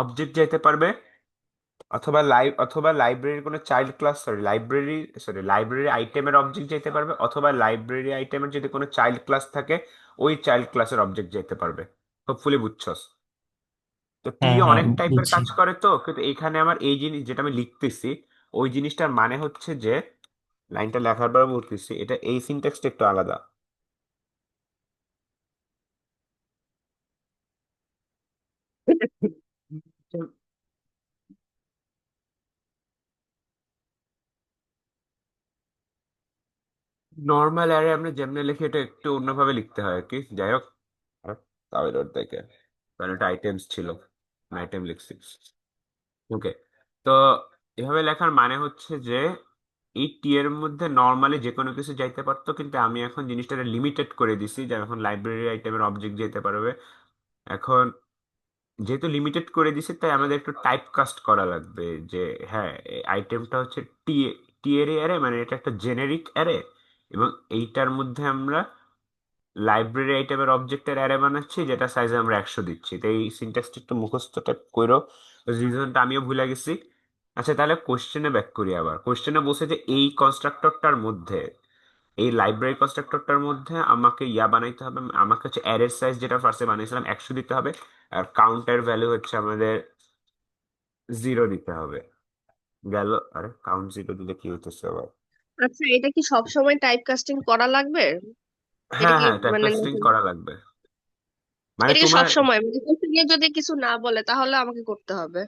অবজেক্ট যেতে পারবে, অথবা লাইব্রেরির কোনো চাইল্ড ক্লাস, লাইব্রেরি আইটেমের অবজেক্ট যেতে পারবে, অথবা লাইব্রেরি আইটেমের যদি কোনো চাইল্ড ক্লাস থাকে ওই চাইল্ড ক্লাসের অবজেক্ট যেতে পারবে। হোপফুলি বুঝছস। তো টি হ্যাঁ হ্যাঁ, অনেক টাইপের বুঝছি। কাজ করে, তো কিন্তু এখানে আমার এই জিনিস যেটা আমি লিখতেছি, ওই জিনিসটার মানে হচ্ছে যে, লাইনটা লেখার পর বলতেছি এটা এই সিনট্যাক্সটা একটু আলাদা। নর্মাল অ্যারে আমরা যেমনি লিখি এটা একটু অন্যভাবে লিখতে হয় আর কি, যাই হোক। তাও এর দেখে, কারণ এটা আইটেমস ছিল, আইটেম লিখছি। ওকে, তো এভাবে লেখার মানে হচ্ছে যে এই টি এর মধ্যে নর্মালি যে কোনো কিছু যাইতে পারতো, কিন্তু আমি এখন জিনিসটা লিমিটেড করে দিছি, যে এখন লাইব্রেরি আইটেমের অবজেক্ট যেতে পারবে। এখন যেহেতু লিমিটেড করে দিছে, তাই আমাদের একটু টাইপ কাস্ট করা লাগবে, যে হ্যাঁ, আইটেমটা হচ্ছে টি, টি এর অ্যারে, মানে এটা একটা জেনেরিক অ্যারে, এবং এইটার মধ্যে আমরা লাইব্রেরি আইটেমের অবজেক্টের অ্যারে বানাচ্ছি যেটা সাইজে আমরা 100 দিচ্ছি। তো এই সিনট্যাক্সটা একটু মুখস্থটা কইরো, রিজনটা আমিও ভুলে গেছি। আচ্ছা, তাহলে কোশ্চেনে ব্যাক করি। আবার কোশ্চেনে বসে যে এই কনস্ট্রাক্টরটার মধ্যে, এই লাইব্রেরি কনস্ট্রাক্টরটার মধ্যে আমাকে ইয়া বানাইতে হবে, আমাকে হচ্ছে অ্যারের সাইজ যেটা ফার্স্টে বানিয়েছিলাম 100 দিতে হবে, আর কাউন্টার ভ্যালু হচ্ছে আমাদের 0 দিতে হবে। গেল? আরে কাউন্ট 0 দিলে কি হইতেছে আবার? আচ্ছা, এটা কি সব সময় টাইপ কাস্টিং করা লাগবে? এটা হ্যাঁ কি হ্যাঁ, টাইপ মানে কাস্টিং করা লাগবে। মানে এটা কি তোমার, সব সময় মানে কোচিং এ যদি কিছু না বলে তাহলে আমাকে করতে হবে?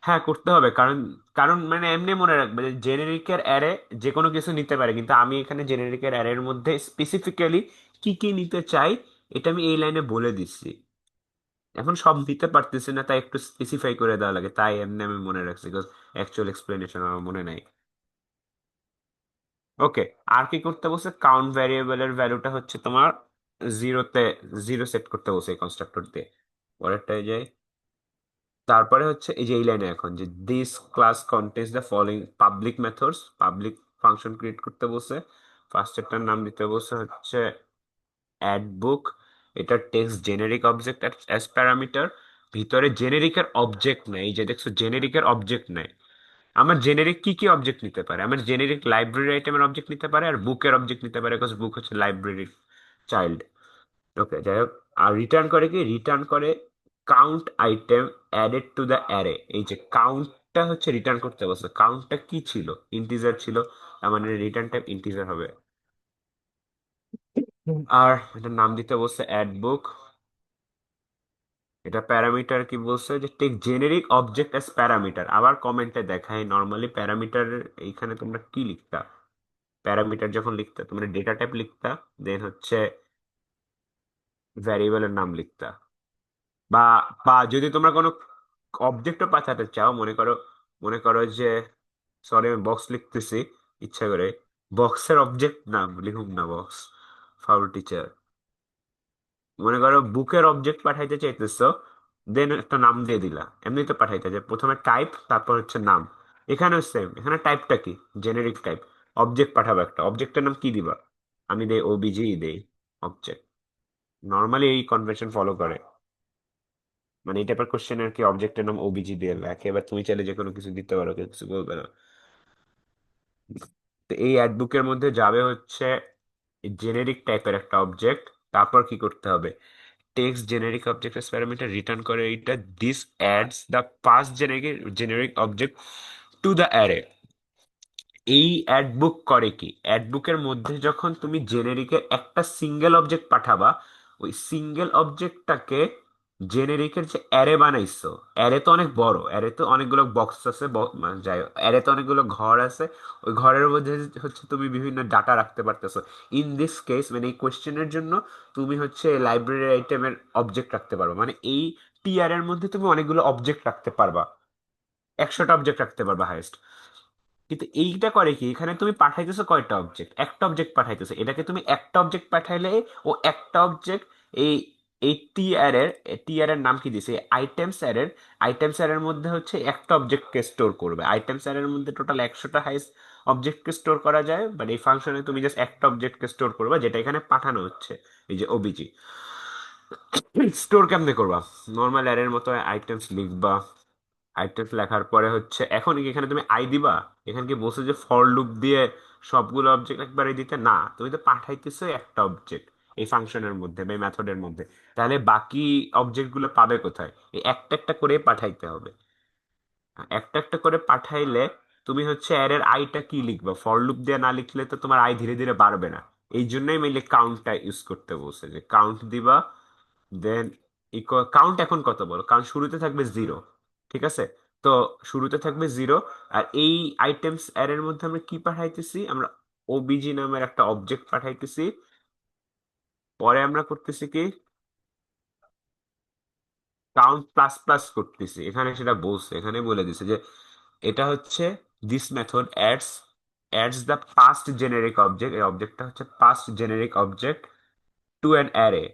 হ্যাঁ করতে হবে, কারণ কারণ মানে এমনি মনে রাখবে যে জেনেরিকের অ্যারে যে কোনো কিছু নিতে পারে, কিন্তু আমি এখানে জেনেরিকের অ্যারের মধ্যে স্পেসিফিক্যালি কি কি নিতে চাই এটা আমি এই লাইনে বলে দিচ্ছি। এখন সব দিতে পারতেছি না, তাই একটু স্পেসিফাই করে দেওয়া লাগে, তাই এমনি আমি মনে রাখছি, বিকজ অ্যাকচুয়াল এক্সপ্লেনেশন আমার মনে নাই। ওকে, আর কি করতে বলছে, কাউন্ট ভ্যারিয়েবলের ভ্যালুটা হচ্ছে তোমার জিরোতে, জিরো সেট করতে বলছে এই কনস্ট্রাক্টর দিয়ে। পরেরটায় যাই। তারপরে হচ্ছে এই যে এই লাইনে এখন যে this class contains the following public methods, public function create করতে বসে ফার্স্ট একটার নাম দিতে বসে হচ্ছে অ্যাড বুক। এটা text generic object as parameter. ভিতরে জেনেরিকের অবজেক্ট নাই, এই যে দেখছো জেনেরিকের অবজেক্ট নাই। আমার জেনেরিক কি কি অবজেক্ট নিতে পারে? আমার জেনেরিক লাইব্রেরি আইটেমের অবজেক্ট নিতে পারে আর বুকের অবজেক্ট নিতে পারে, বিকজ বুক হচ্ছে লাইব্রেরির চাইল্ড। ওকে, যাই হোক। আর রিটার্ন করে কি? রিটার্ন করে count item added to the array. এই যে কাউন্টটা হচ্ছে রিটার্ন করতে বলছে, কাউন্টটা কি ছিল? ইন্টিজার ছিল, তার মানে রিটার্ন টাইপ ইন্টিজার হবে। আর এটার নাম দিতে বলছে অ্যাড বুক। এটা প্যারামিটার কি বলছে যে take generic object as parameter. আবার কমেন্টে দেখায় নর্মালি প্যারামিটার এইখানে তোমরা কি লিখতা? প্যারামিটার যখন লিখতা তোমরা ডেটা টাইপ লিখতা, দেন হচ্ছে ভ্যারিয়েবলের নাম লিখতা। বা বা যদি তোমরা কোনো অবজেক্টও পাঠাতে চাও, মনে করো যে, সরি আমি বক্স লিখতেছি ইচ্ছা করে, বক্সের অবজেক্ট নাম লিখুন না, বক্স ফাউল টিচার। মনে করো বুকের অবজেক্ট পাঠাইতে চাইতেছো, দেন একটা নাম দিয়ে দিলা, এমনি তো পাঠাইতে যে প্রথমে টাইপ তারপর হচ্ছে নাম। এখানেও সেম, এখানে টাইপটা কি? Generic type. অবজেক্ট পাঠাবো, একটা অবজেক্টের নাম কি দিবা? আমি দেই ওবিজি দেই অবজেক্ট। নর্মালি এই কনভেনশন ফলো করে, মানে এই টাইপের কোশ্চেন আর কি, অবজেক্টের নাম ওবিজি দিয়ে লেখে। এবার তুমি চাইলে যে কোনো কিছু দিতে পারো, কেউ কিছু বলবে না। তো এই অ্যাডবুকের মধ্যে যাবে হচ্ছে জেনেরিক টাইপের একটা অবজেক্ট। তারপর কি করতে হবে? Text generic object S parameter return করে এটা, this ads the pass generic generic object to the array. এই অ্যাড বুক করে কি? অ্যাড বুকের মধ্যে যখন তুমি জেনেরিকের একটা সিঙ্গেল অবজেক্ট পাঠাবা, ওই সিঙ্গেল অবজেক্টটাকে জেনেরিকের যে অ্যারে বানাইছো, অ্যারে তো অনেক বড়, অ্যারে তো অনেকগুলো বক্স আছে, মানে যাই হোক, অ্যারে তো অনেকগুলো ঘর আছে। ওই ঘরের মধ্যে হচ্ছে তুমি বিভিন্ন ডাটা রাখতে পারতেছো। ইন দিস কেস মানে এই কোয়েশ্চেনের জন্য তুমি হচ্ছে লাইব্রেরি আইটেমের অবজেক্ট রাখতে পারবে, মানে এই টিআর এর মধ্যে তুমি অনেকগুলো অবজেক্ট রাখতে পারবা, 100টা অবজেক্ট রাখতে পারবা হাইস্ট। কিন্তু এইটা করে কি, এখানে তুমি পাঠাইতেছো কয়টা অবজেক্ট? একটা অবজেক্ট পাঠাইতেছো। এটাকে তুমি একটা অবজেক্ট পাঠাইলে ও একটা অবজেক্ট, এই এই টি আর এর নাম কি দিছে? আইটেমস অ্যারের। আইটেমস অ্যারের মধ্যে হচ্ছে একটা অবজেক্টকে স্টোর করবে। আইটেমস অ্যারের মধ্যে টোটাল 100টা হাইস্ট অবজেক্টকে স্টোর করা যায়, বাট এই ফাংশনে তুমি জাস্ট একটা অবজেক্টকে স্টোর করবে, যেটা এখানে পাঠানো হচ্ছে, এই যে ওবিজি। স্টোর কেমনে করবা? নর্মাল অ্যারের মতো আইটেমস লিখবা। আইটেমস লেখার পরে হচ্ছে এখন কি এখানে তুমি আই দিবা? এখানে কি বলছো যে ফর লুপ দিয়ে সবগুলো অবজেক্ট একবারে দিতে? না, তুমি তো পাঠাইতেছো একটা অবজেক্ট এই ফাংশনের মধ্যে বা এই মেথডের মধ্যে। তাহলে বাকি অবজেক্ট গুলো পাবে কোথায়? এই একটা একটা করে পাঠাইতে হবে। একটা একটা করে পাঠাইলে তুমি হচ্ছে অ্যারের আইটা কি লিখবা? ফর লুপ দিয়ে না লিখলে তো তোমার আই ধীরে ধীরে বাড়বে না। এই জন্যই মেইনলি কাউন্টটা ইউজ করতে বলছে, যে কাউন্ট দিবা। দেন কাউন্ট এখন কত বলো, কারণ শুরুতে থাকবে জিরো। ঠিক আছে? তো শুরুতে থাকবে জিরো। আর এই আইটেমস অ্যারের মধ্যে আমরা কি পাঠাইতেছি? আমরা ওবিজি নামের একটা অবজেক্ট পাঠাইতেছি। পরে আমরা করতেছি কি? কাউন্ট প্লাস প্লাস করতেছি। এখানে সেটা বলছে, এখানে বলে দিছে যে এটা হচ্ছে this method adds the passed generic object. এই অবজেক্টটা হচ্ছে passed generic object to an array,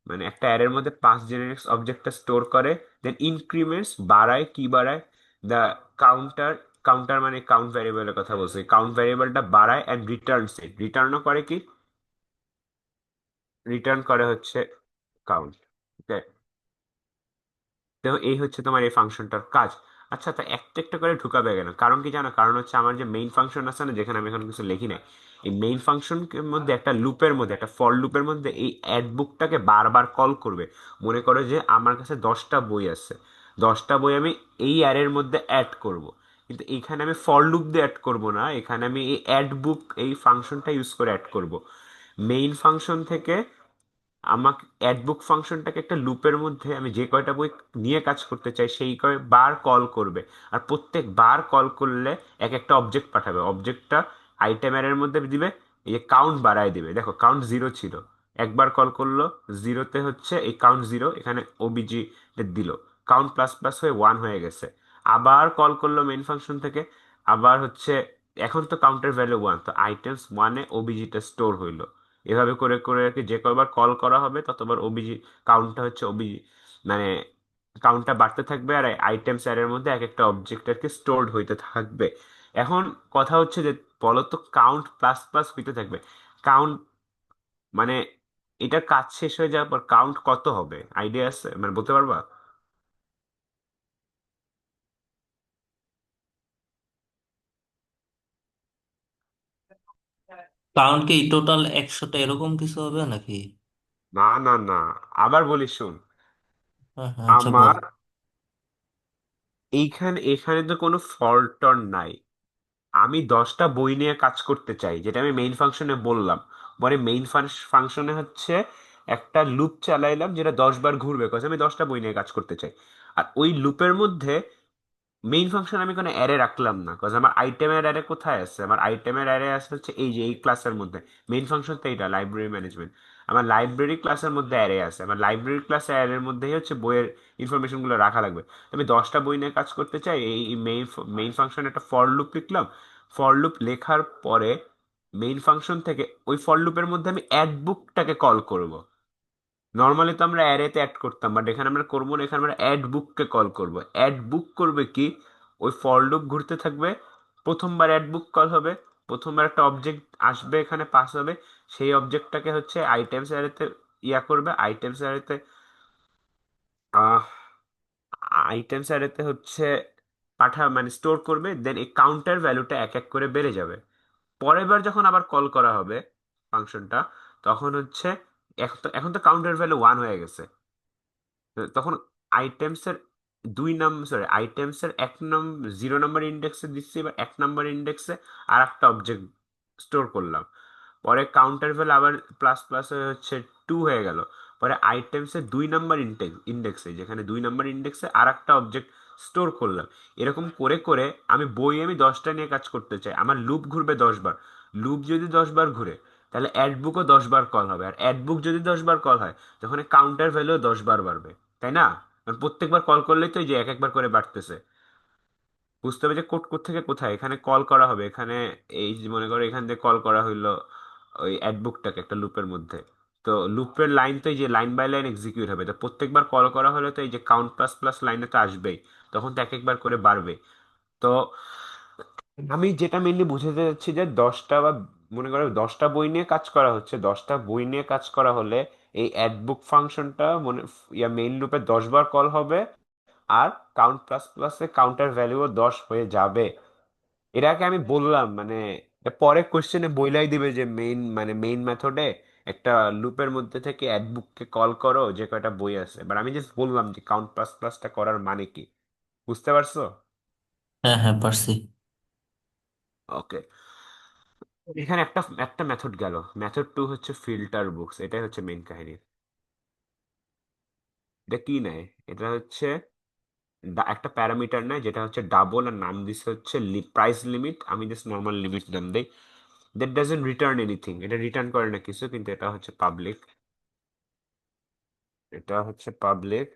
মানে একটা অ্যারের মধ্যে পাঁচ জেনেরিক্স অবজেক্টটা স্টোর করে। দেন ইনক্রিমেন্টস বাড়ায়, কি বাড়ায়? The counter. কাউন্টার মানে কাউন্ট ভ্যারিয়েবলের কথা বলছে, কাউন্ট ভ্যারিয়েবলটা বাড়ায় অ্যান্ড রিটার্নস ইট। রিটার্নও করে কি? রিটার্ন করে হচ্ছে কাউন্ট। ওকে, তো এই হচ্ছে তোমার এই ফাংশনটার কাজ। আচ্ছা, তো একটা একটা করে ঢুকাবে কেন? কারণ কি জানো? কারণ হচ্ছে আমার যে মেইন ফাংশন আছে না, যেখানে আমি এখন কিছু লিখি নাই, এই মেইন ফাংশনের মধ্যে একটা লুপের মধ্যে, একটা ফর লুপের মধ্যে এই অ্যাড বুকটাকে বারবার কল করবে। মনে করো যে আমার কাছে 10টা বই আছে, 10টা বই আমি এই অ্যারের মধ্যে অ্যাড করব। কিন্তু এখানে আমি ফর লুপ দিয়ে অ্যাড করব না, এখানে আমি এই অ্যাড বুক এই ফাংশনটা ইউজ করে অ্যাড করব। মেইন ফাংশন থেকে আমাকে অ্যাডবুক ফাংশনটাকে একটা লুপের মধ্যে আমি যে কয়টা বই নিয়ে কাজ করতে চাই সেই কয় বার কল করবে। আর প্রত্যেক বার কল করলে এক একটা অবজেক্ট পাঠাবে। অবজেক্টটা আইটেম এর মধ্যে দিবে, এই যে কাউন্ট বাড়ায় দিবে। দেখো কাউন্ট জিরো ছিল, একবার কল করলো, জিরোতে হচ্ছে এই কাউন্ট জিরো, এখানে ওবিজি দিল, কাউন্ট প্লাস প্লাস হয়ে 1 হয়ে গেছে। আবার কল করলো মেইন ফাংশন থেকে, আবার হচ্ছে এখন তো কাউন্টের ভ্যালু 1, তো আইটেমস 1-এ ওবিজিটা স্টোর হইলো। এভাবে করে করে আর কি যে কয়বার কল করা হবে ততবার ওবিজি কাউন্টটা হচ্ছে ওবিজি, মানে কাউন্টটা বাড়তে থাকবে, আর আইটেমস অ্যারের মধ্যে এক একটা অবজেক্ট আর কি স্টোরড হইতে থাকবে। এখন কথা হচ্ছে যে বলো তো, কাউন্ট প্লাস প্লাস হইতে থাকবে, কাউন্ট মানে এটার কাজ শেষ হয়ে যাওয়ার পর কাউন্ট কত হবে, আইডিয়া আছে, মানে বলতে পারবা? কাউন্ট কি টোটাল 100টা এরকম কিছু হবে নাকি? না না না, আবার বলি শোন। হ্যাঁ হ্যাঁ, আচ্ছা বল। আমার এইখানে এখানে তো কোনো ফল্ট নাই। আমি 10টা বই নিয়ে কাজ করতে চাই, যেটা আমি মেইন ফাংশনে বললাম। পরে মেইন ফাংশনে হচ্ছে একটা লুপ চালাইলাম যেটা 10 বার ঘুরবে, কারণ আমি 10টা বই নিয়ে কাজ করতে চাই। আর ওই লুপের মধ্যে মেইন ফাংশন আমি কোনো অ্যারে রাখলাম না, কারণ আমার আইটেমের অ্যারে কোথায় আছে? আমার আইটেমের অ্যারে আছে হচ্ছে এই যে এই ক্লাসের মধ্যে। মেইন ফাংশন তো এইটা লাইব্রেরি ম্যানেজমেন্ট। আমার লাইব্রেরি ক্লাসের মধ্যে অ্যারে আছে, আমার লাইব্রেরি ক্লাসে অ্যারের মধ্যেই হচ্ছে বইয়ের ইনফরমেশন গুলো রাখা লাগবে। আমি 10টা বই নিয়ে কাজ করতে চাই, এই মেইন মেইন ফাংশন একটা ফর লুপ লিখলাম। ফর লুপ লেখার পরে মেইন ফাংশন থেকে ওই ফর লুপের মধ্যে আমি অ্যাড বুকটাকে কল করব। নর্মালি তো আমরা অ্যারেতে অ্যাড করতাম, বাট এখানে আমরা করবো না, এখানে আমরা অ্যাড বুককে কল করব। অ্যাড বুক করবে কি, ওই ফর লুপ ঘুরতে থাকবে, প্রথমবার অ্যাড বুক কল হবে, প্রথমবার একটা অবজেক্ট আসবে, এখানে পাস হবে, সেই অবজেক্টটাকে হচ্ছে আইটেমস অ্যারেতে ইয়া করবে, আইটেমস অ্যারেতে আহ আইটেমস অ্যারেতে হচ্ছে মানে স্টোর করবে, দেন এই কাউন্টার ভ্যালুটা এক এক করে বেড়ে যাবে। পরের বার যখন আবার কল করা হবে ফাংশনটা, তখন হচ্ছে এখন তো কাউন্টার ভ্যালু 1 হয়ে গেছে, তখন আইটেমস এর 2 নম্বর, সরি, আইটেমস এর 0 নম্বর ইন্ডেক্সে দিচ্ছি, এবার 1 নম্বর ইন্ডেক্সে আর একটা অবজেক্ট স্টোর করলাম। পরে কাউন্টার ভ্যালু আবার প্লাস প্লাস হয়ে হচ্ছে 2 হয়ে গেল। পরে আইটেমস এর 2 নম্বর ইন্ডেক্সে, যেখানে 2 নম্বর ইন্ডেক্সে আর একটা অবজেক্ট স্টোর করলাম। এরকম করে করে আমি 10টা নিয়ে কাজ করতে চাই, আমার লুপ ঘুরবে 10 বার। লুপ যদি 10 বার ঘুরে, তাহলে অ্যাড বুকও 10 বার কল হবে, আর অ্যাড বুক যদি 10 বার কল হয়, তখন কাউন্টার ভ্যালু 10 বার বাড়বে, তাই না? কারণ প্রত্যেকবার কল করলেই তো এই যে এক একবার করে বাড়তেছে। বুঝতে হবে যে কোড কোড থেকে কোথায় এখানে কল করা হবে, এখানে এই যে মনে করো এখান থেকে কল করা হইলো ওই অ্যাডবুকটাকে একটা লুপের মধ্যে। তো লুপের লাইন তো এই যে লাইন বাই লাইন এক্সিকিউট হবে, তো প্রত্যেকবার কল করা হলে তো এই যে কাউন্ট প্লাস প্লাস লাইনে তো আসবেই, তখন তো এক একবার করে বাড়বে। তো আমি যেটা মেনলি বুঝাতে চাচ্ছি যে 10টা বা মনে করো 10টা বই নিয়ে কাজ করা হচ্ছে, 10টা বই নিয়ে কাজ করা হলে এই অ্যাডবুক ফাংশনটা মেইন লুপে 10 বার কল হবে, আর কাউন্ট প্লাস প্লাসে কাউন্টার ভ্যালুও 10 হয়ে যাবে। এটাকে আমি বললাম মানে এটা পরে কোশ্চেনে বইলাই দিবে যে মেইন মেথডে একটা লুপের মধ্যে থেকে অ্যাড বুককে কল করো যে কয়টা বই আছে, বাট আমি জাস্ট বললাম যে কাউন্ট প্লাস প্লাসটা করার মানে কি। বুঝতে পারছো? হ্যাঁ হ্যাঁ, পারছি। ওকে। এখানে একটা একটা মেথড গেল, মেথড 2 হচ্ছে ফিল্টার বুকস, এটাই হচ্ছে মেইন কাহিনী। এটা কি নেয়? এটা হচ্ছে একটা প্যারামিটার নেয় যেটা হচ্ছে ডাবল, আর নাম দিচ্ছে হচ্ছে প্রাইস লিমিট, আমি জাস্ট নর্মাল লিমিট নাম দেই। দ্যাট ডাজন্ট রিটার্ন এনিথিং, এটা রিটার্ন করে না কিছু, কিন্তু এটা হচ্ছে পাবলিক। এটা হচ্ছে পাবলিক।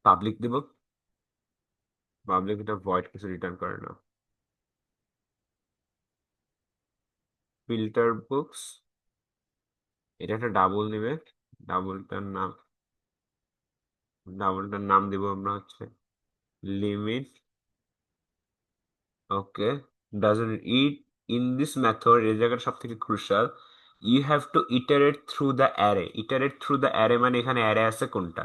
পাবলিক দিব, পাবলিক, এটা ভয়েড কিছু রিটার্ন করে না। ফিল্টার বুকস, এটা একটা ডাবল নেবে, ডাবলটার নাম ডাবলটার নাম দিব আমরা হচ্ছে limit. Okay. Doesn't it in this method, এই জায়গাটা সব থেকে crucial, you have to iterate through the array. Iterate through the array মানে এখানে অ্যারে আছে কোনটা?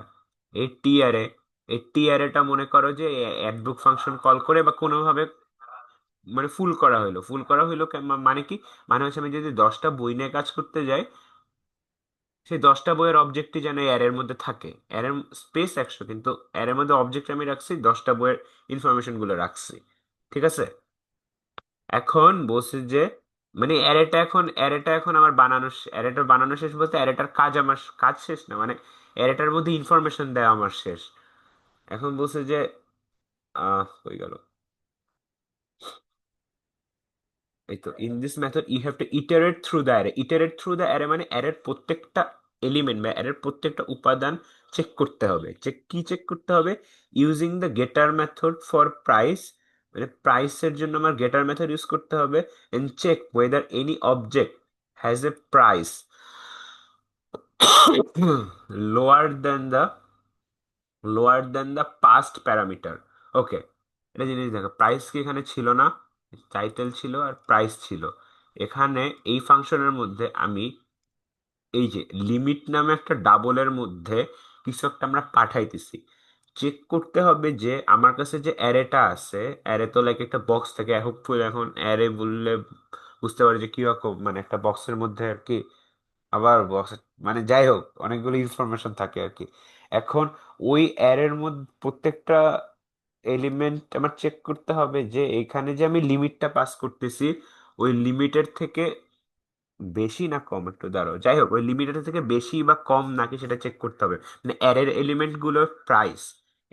এই টি অ্যারে। এই টি অ্যারেটা মনে করো যে অ্যাডবুক ফাংশন কল করে বা কোনোভাবে মানে ফুল করা হইলো মানে কি, মানে হচ্ছে আমি যদি 10টা বই নিয়ে কাজ করতে যাই, সেই 10টা বইয়ের অবজেক্টই যেন অ্যারের মধ্যে থাকে। অ্যারের স্পেস 100, কিন্তু অ্যারের মধ্যে অবজেক্ট আমি রাখছি 10টা বইয়ের ইনফরমেশন গুলো রাখছি। ঠিক আছে? এখন বলছি যে মানে অ্যারেটা এখন আমার অ্যারেটা বানানো শেষ, বলতে অ্যারেটার কাজ আমার কাজ শেষ না, মানে অ্যারেটার মধ্যে ইনফরমেশন দেওয়া আমার শেষ। এখন বলছে যে কই গেল, এই তো in this method you have to iterate through the array. Iterate through the array মানে অ্যারের প্রত্যেকটা এলিমেন্ট বা অ্যারের প্রত্যেকটা উপাদান চেক করতে হবে। চেক করতে হবে? Using the getter method for price, মানে প্রাইসের জন্য আমার গেটার মেথড ইউজ করতে হবে। And check whether any object has a price lower than the passed parameter. Okay, এটা জিনিস দেখো, প্রাইস কি এখানে ছিল না? টাইটেল ছিল আর প্রাইস ছিল। এখানে এই ফাংশনের মধ্যে আমি এই যে লিমিট নামে একটা ডাবলের মধ্যে কিছু একটা আমরা পাঠাইতেছি। চেক করতে হবে যে আমার কাছে যে অ্যারেটা আছে, অ্যারে তো লাইক একটা বক্স থাকে, হোপফুল এখন অ্যারে বললে বুঝতে পারি যে কি রকম, মানে একটা বক্সের মধ্যে আর কি, আবার বক্স, মানে যাই হোক অনেকগুলো ইনফরমেশন থাকে আর কি। এখন ওই অ্যারের মধ্যে প্রত্যেকটা এলিমেন্ট আমার চেক করতে হবে যে এখানে যে আমি লিমিটটা পাস করতেছি ওই লিমিটের থেকে বেশি না কম, একটু দাঁড়াও, যাই হোক ওই লিমিটের থেকে বেশি বা কম নাকি সেটা চেক করতে হবে। মানে অ্যারের এলিমেন্ট গুলোর প্রাইস,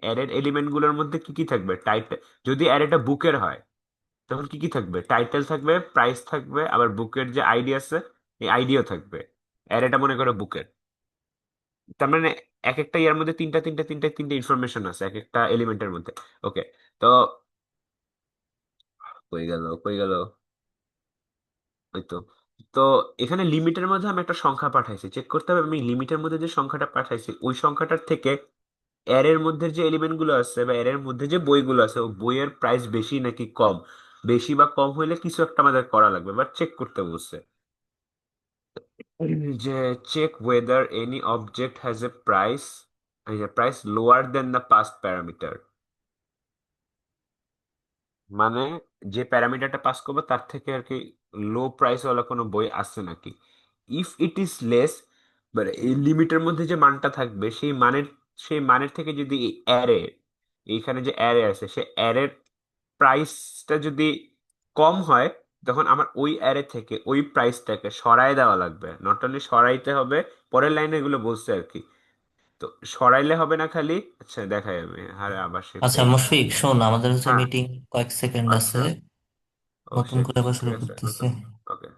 অ্যারের এলিমেন্ট গুলোর মধ্যে কি কি থাকবে, টাইটেল, যদি অ্যারেটা বুকের হয় তখন কি কি থাকবে, টাইটেল থাকবে, প্রাইস থাকবে, আবার বুকের যে আইডি আছে এই আইডিও থাকবে। অ্যারেটা মনে করো বুকের, তার মানে এক একটা ইয়ার মধ্যে তিনটা ইনফরমেশন আছে এক একটা এলিমেন্টের মধ্যে। ওকে, তো কই গেল ওই তো। তো এখানে লিমিটের মধ্যে আমি একটা সংখ্যা পাঠাইছি, চেক করতে হবে আমি লিমিটের মধ্যে যে সংখ্যাটা পাঠাইছি ওই সংখ্যাটার থেকে এর মধ্যে যে এলিমেন্ট গুলো আছে বা এর মধ্যে যে বইগুলো আছে ওই বইয়ের প্রাইস বেশি নাকি কম। বেশি বা কম হইলে কিছু একটা আমাদের করা লাগবে বা চেক করতে বলছে যে check whether any object has a price, এই যে price lower than the passed parameter, মানে যে প্যারামিটারটা পাস করবে তার থেকে আর কি লো প্রাইস ওয়ালা কোনো বই আছে নাকি। ইফ ইট ইজ লেস, মানে এই লিমিটের মধ্যে যে মানটা থাকবে সেই মানের থেকে যদি অ্যারে, এইখানে যে অ্যারে আছে সে অ্যারের প্রাইসটা যদি কম হয় তখন আমার ওই অ্যারে থেকে ওই প্রাইসটাকে সরায় দেওয়া লাগবে। নট অনলি সরাইতে হবে, পরের লাইনে এগুলো বলছে আর কি। তো সরাইলে হবে না খালি, আচ্ছা দেখাই আমি, আরে আবার সে আচ্ছা পেজ। মুশফিক, শোন, আমাদের হচ্ছে হ্যাঁ, মিটিং কয়েক সেকেন্ড আছে, আচ্ছা, ও নতুন শিট, করে আবার ঠিক শুরু আছে করতেছে। নতুন, ওকে।